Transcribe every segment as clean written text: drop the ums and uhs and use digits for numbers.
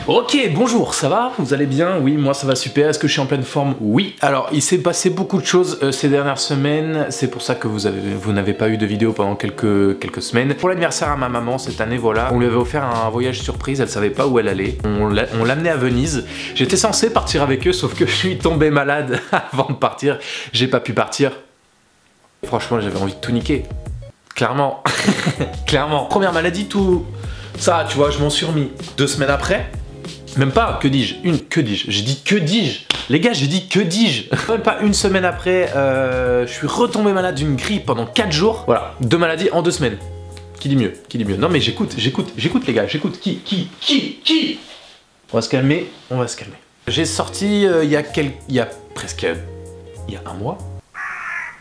Ok, bonjour, ça va? Vous allez bien? Oui, moi ça va super. Est-ce que je suis en pleine forme? Oui. Alors, il s'est passé beaucoup de choses ces dernières semaines. C'est pour ça que vous n'avez pas eu de vidéo pendant quelques semaines. Pour l'anniversaire à ma maman cette année, voilà, on lui avait offert un voyage surprise. Elle savait pas où elle allait. On l'amenait à Venise. J'étais censé partir avec eux, sauf que je suis tombé malade avant de partir. J'ai pas pu partir. Franchement, j'avais envie de tout niquer. Clairement. Clairement. Première maladie, tout ça, tu vois, je m'en suis remis. 2 semaines après. Même pas, que dis-je? Que dis-je? J'ai dit que dis-je? Les gars, j'ai dit que dis-je? Même pas 1 semaine après, je suis retombé malade d'une grippe pendant 4 jours. Voilà, 2 maladies en 2 semaines. Qui dit mieux? Qui dit mieux? Non mais j'écoute les gars, j'écoute. Qui? On va se calmer, on va se calmer. J'ai sorti il y a un mois.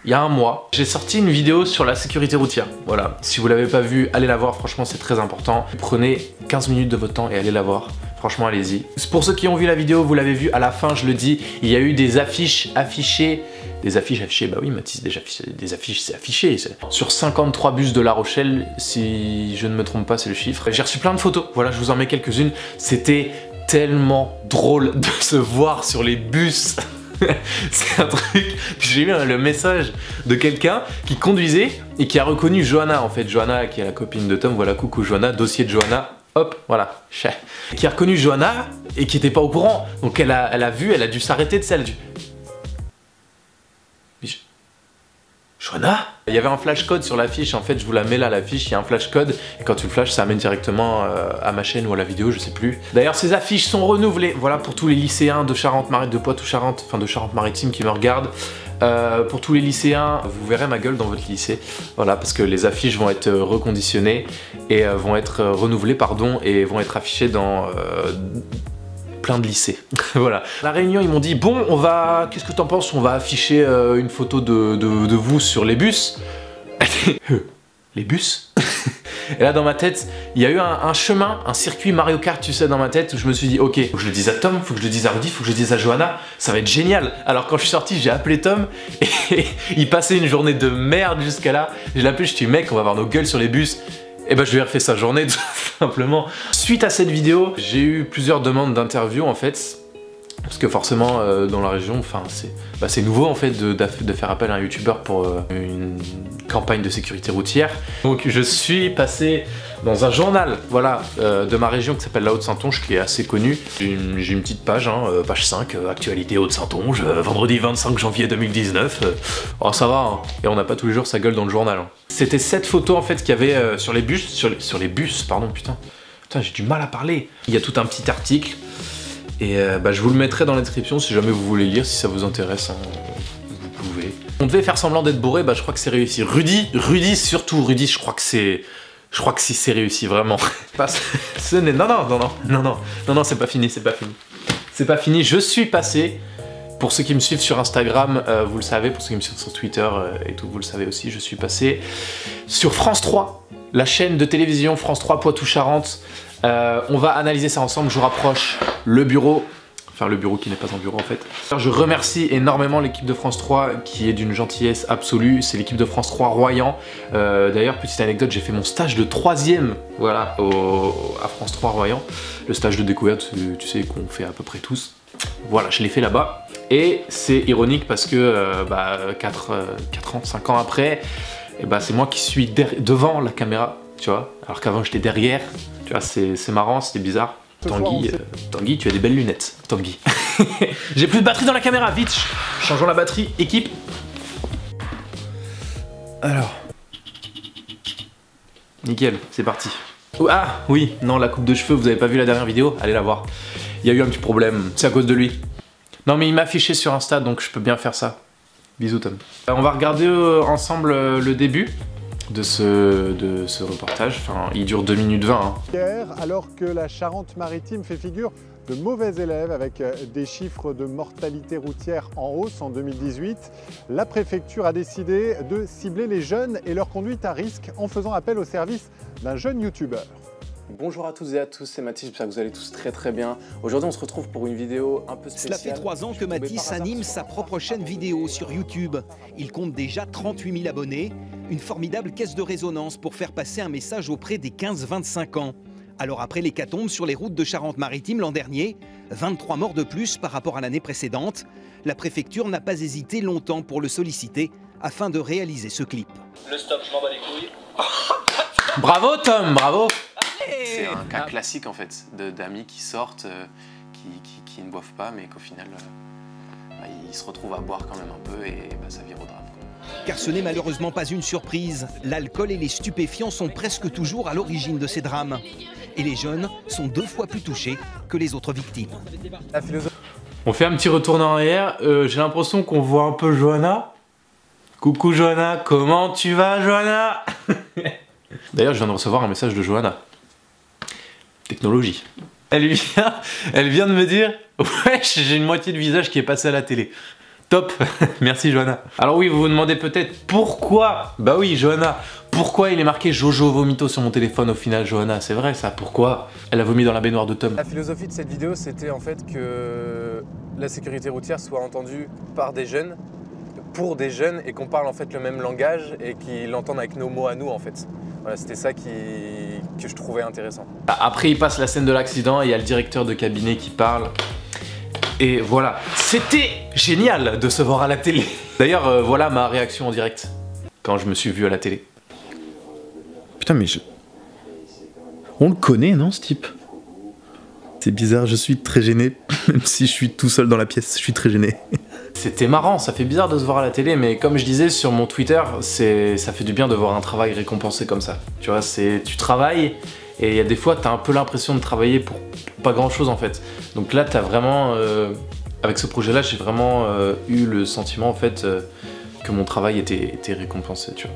Il y a un mois, j'ai sorti une vidéo sur la sécurité routière. Voilà, si vous l'avez pas vue, allez la voir, franchement c'est très important. Prenez 15 minutes de votre temps et allez la voir. Franchement, allez-y. Pour ceux qui ont vu la vidéo, vous l'avez vu, à la fin, je le dis, il y a eu des affiches affichées. Des affiches affichées, bah oui Mathis, des affiches c'est affiché. Sur 53 bus de La Rochelle, si je ne me trompe pas, c'est le chiffre. J'ai reçu plein de photos, voilà, je vous en mets quelques-unes. C'était tellement drôle de se voir sur les bus. C'est un truc, j'ai eu le message de quelqu'un qui conduisait et qui a reconnu Johanna, en fait, Johanna qui est la copine de Tom, voilà, coucou Johanna, dossier de Johanna, hop, voilà, qui a reconnu Johanna et qui était pas au courant, donc elle a vu, elle a dû s'arrêter de ça, elle a dû... Johanna? Il y avait un flash code sur l'affiche, en fait je vous la mets là l'affiche, il y a un flash code et quand tu le flashes ça amène directement à ma chaîne ou à la vidéo, je sais plus. D'ailleurs ces affiches sont renouvelées, voilà pour tous les lycéens de Charente-Maritime, de Poitou-Charentes, enfin de Charente-Maritime qui me regardent. Pour tous les lycéens, vous verrez ma gueule dans votre lycée, voilà parce que les affiches vont être reconditionnées et vont être renouvelées pardon et vont être affichées dans... plein de lycées. Voilà. À la réunion, ils m'ont dit, bon, on va... Qu'est-ce que t'en penses? On va afficher une photo de vous sur les bus. Les bus? Et là, dans ma tête, il y a eu un chemin, un circuit Mario Kart, tu sais, dans ma tête, où je me suis dit, ok, faut que je le dise à Tom, faut que je le dise à Rudy, faut que je le dise à Johanna, ça va être génial. Alors quand je suis sorti, j'ai appelé Tom, et il passait une journée de merde jusqu'à là. Je l'ai appelé, je lui ai dit, mec, on va avoir nos gueules sur les bus. Et bah je lui ai refait sa journée tout simplement. Suite à cette vidéo, j'ai eu plusieurs demandes d'interview en fait. Parce que forcément dans la région, enfin c'est nouveau en fait de faire appel à un youtubeur pour une campagne de sécurité routière. Donc je suis passé dans un journal voilà, de ma région qui s'appelle la Haute-Saintonge, qui est assez connu. J'ai une petite page, hein, page 5, actualité Haute-Saintonge, vendredi 25 janvier 2019. Oh ça va, hein. Et on n'a pas tous les jours sa gueule dans le journal. Hein. C'était cette photo en fait qu'il y avait sur les bus, sur les bus, pardon, putain. Putain, j'ai du mal à parler. Il y a tout un petit article. Et bah, je vous le mettrai dans la description si jamais vous voulez lire, si ça vous intéresse, hein, vous pouvez. On devait faire semblant d'être bourré, bah je crois que c'est réussi. Rudy surtout, Rudy, je crois que c'est réussi, vraiment. Non, c'est pas fini, c'est pas fini. C'est pas fini, je suis passé, pour ceux qui me suivent sur Instagram, vous le savez, pour ceux qui me suivent sur Twitter et tout, vous le savez aussi, je suis passé sur France 3, la chaîne de télévision France 3 Poitou-Charentes. On va analyser ça ensemble, je vous rapproche le bureau, enfin le bureau qui n'est pas un bureau en fait. Alors, je remercie énormément l'équipe de France 3 qui est d'une gentillesse absolue, c'est l'équipe de France 3 Royan. D'ailleurs, petite anecdote, j'ai fait mon stage de 3e voilà, à France 3 Royan, le stage de découverte, tu sais qu'on fait à peu près tous. Voilà, je l'ai fait là-bas et c'est ironique parce que 5 ans après, et bah, c'est moi qui suis devant la caméra, tu vois, alors qu'avant j'étais derrière. Tu vois, c'est marrant, c'était bizarre. Tanguy, Tanguy, tu as des belles lunettes, Tanguy. J'ai plus de batterie dans la caméra, vite, changeons la batterie, équipe. Alors. Nickel, c'est parti. Ah, oui, non, la coupe de cheveux, vous avez pas vu la dernière vidéo? Allez la voir. Il y a eu un petit problème, c'est à cause de lui. Non, mais il m'a affiché sur Insta, donc je peux bien faire ça. Bisous, Tom. On va regarder ensemble le début de ce reportage, enfin il dure 2 minutes 20. Hein. Hier, alors que la Charente-Maritime fait figure de mauvais élèves avec des chiffres de mortalité routière en hausse en 2018, la préfecture a décidé de cibler les jeunes et leur conduite à risque en faisant appel au service d'un jeune youtubeur. Bonjour à toutes et à tous, c'est Mathis, j'espère que vous allez tous très bien. Aujourd'hui on se retrouve pour une vidéo un peu spéciale. Cela fait 3 ans que Mathis anime sa propre chaîne vidéo sur YouTube. Il compte déjà 38 000 abonnés, une formidable caisse de résonance pour faire passer un message auprès des 15-25 ans. Alors après l'hécatombe sur les routes de Charente-Maritime l'an dernier, 23 morts de plus par rapport à l'année précédente, la préfecture n'a pas hésité longtemps pour le solliciter afin de réaliser ce clip. Le stop, je m'en bats les couilles. Bravo Tom, bravo. C'est un cas classique en fait, d'amis qui sortent, qui ne boivent pas, mais qu'au final, ils se retrouvent à boire quand même un peu et ça vire au drame. Car ce n'est malheureusement pas une surprise. L'alcool et les stupéfiants sont presque toujours à l'origine de ces drames. Et les jeunes sont 2 fois plus touchés que les autres victimes. On fait un petit retour en arrière. J'ai l'impression qu'on voit un peu Johanna. Coucou Johanna, comment tu vas Johanna? D'ailleurs, je viens de recevoir un message de Johanna. Technologie. Elle vient de me dire « Wesh, j'ai une moitié de visage qui est passé à la télé. » Top. Merci Johanna. Alors oui, vous vous demandez peut-être pourquoi. Bah oui Johanna, pourquoi il est marqué Jojo Vomito sur mon téléphone au final Johanna? C'est vrai ça, pourquoi? Elle a vomi dans la baignoire de Tom. La philosophie de cette vidéo, c'était en fait que la sécurité routière soit entendue par des jeunes, pour des jeunes, et qu'on parle en fait le même langage et qu'ils l'entendent avec nos mots à nous en fait. Voilà, c'était ça que je trouvais intéressant. Après il passe la scène de l'accident et il y a le directeur de cabinet qui parle. Et voilà, c'était génial de se voir à la télé. D'ailleurs, voilà ma réaction en direct quand je me suis vu à la télé. Putain mais on le connaît non ce type? C'est bizarre, je suis très gêné, même si je suis tout seul dans la pièce, je suis très gêné. C'était marrant, ça fait bizarre de se voir à la télé, mais comme je disais sur mon Twitter, ça fait du bien de voir un travail récompensé comme ça. Tu vois, tu travailles, et il y a des fois, t'as un peu l'impression de travailler pour pas grand chose en fait. Donc là, t'as vraiment, avec ce projet-là, j'ai vraiment eu le sentiment en fait que mon travail était récompensé, tu vois.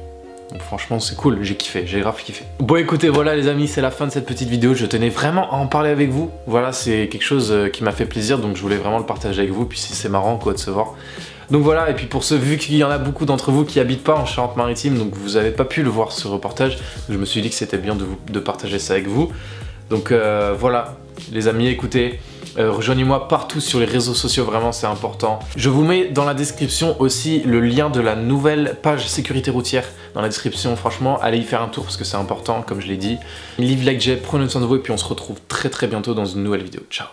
Donc franchement c'est cool, j'ai kiffé, j'ai grave kiffé. Bon écoutez, voilà les amis, c'est la fin de cette petite vidéo, je tenais vraiment à en parler avec vous. Voilà, c'est quelque chose qui m'a fait plaisir, donc je voulais vraiment le partager avec vous, puis c'est marrant quoi de se voir. Donc voilà, et puis pour ceux, vu qu'il y en a beaucoup d'entre vous qui habitent pas en Charente-Maritime, donc vous avez pas pu le voir ce reportage, je me suis dit que c'était bien de partager ça avec vous. Donc voilà, les amis, écoutez, rejoignez-moi partout sur les réseaux sociaux, vraiment c'est important. Je vous mets dans la description aussi le lien de la nouvelle page sécurité routière. Dans la description, franchement, allez y faire un tour parce que c'est important, comme je l'ai dit. Live like Jay, prenez soin de vous et puis on se retrouve très bientôt dans une nouvelle vidéo. Ciao.